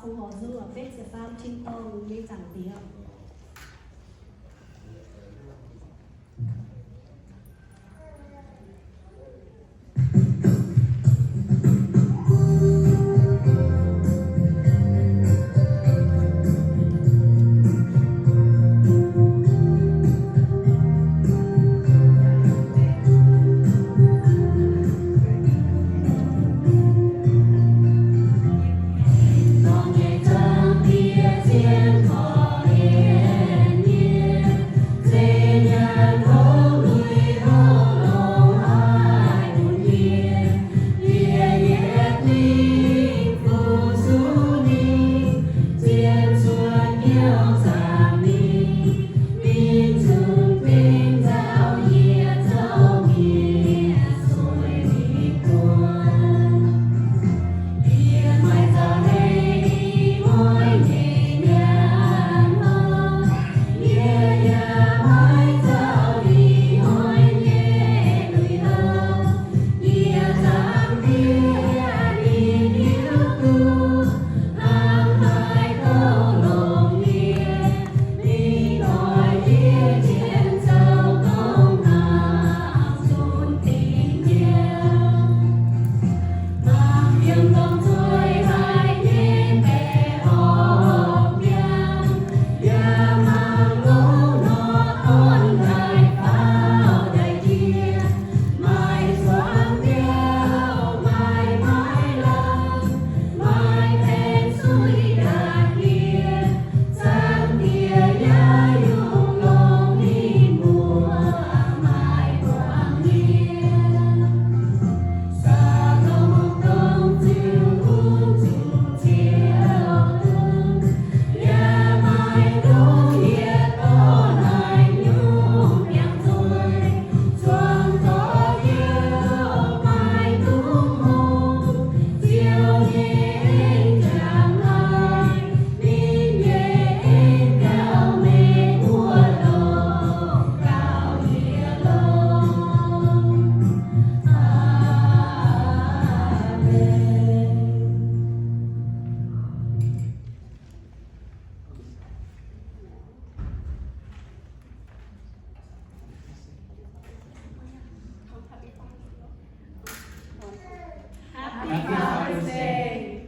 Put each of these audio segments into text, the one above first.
không họ du ở bên sẽ pham chinh tông nên chẳng tiếng Happy Father's Day.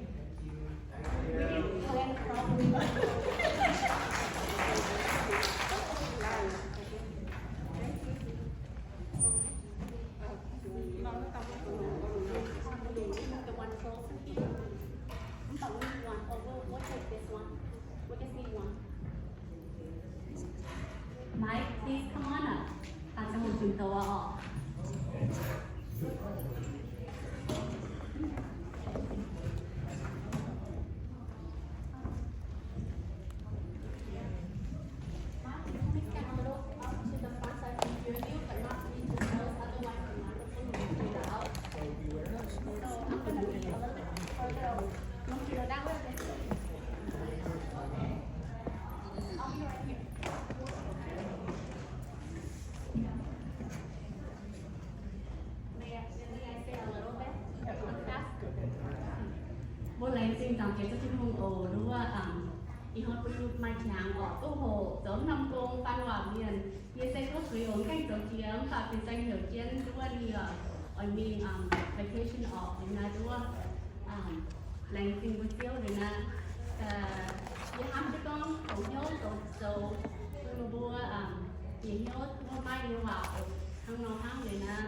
Mike, please come on up. อาจจะหมุนถึงตัวออก Bố lấy xin dòng kế cho thiên hùng ồ đúng là ý hốt bút lụt mai chàng ở tu hồ giống năm công phan hòa miền như xây có suy ống canh dấu chiếm và tình danh hiểu chiến đúng là đi ở miền vacation ở đến là đúng là lành tình với tiêu đến là như hàm cho con khổng nhốt dấu bùa ý nhốt bùa mai như vào thằng nó hăng đến là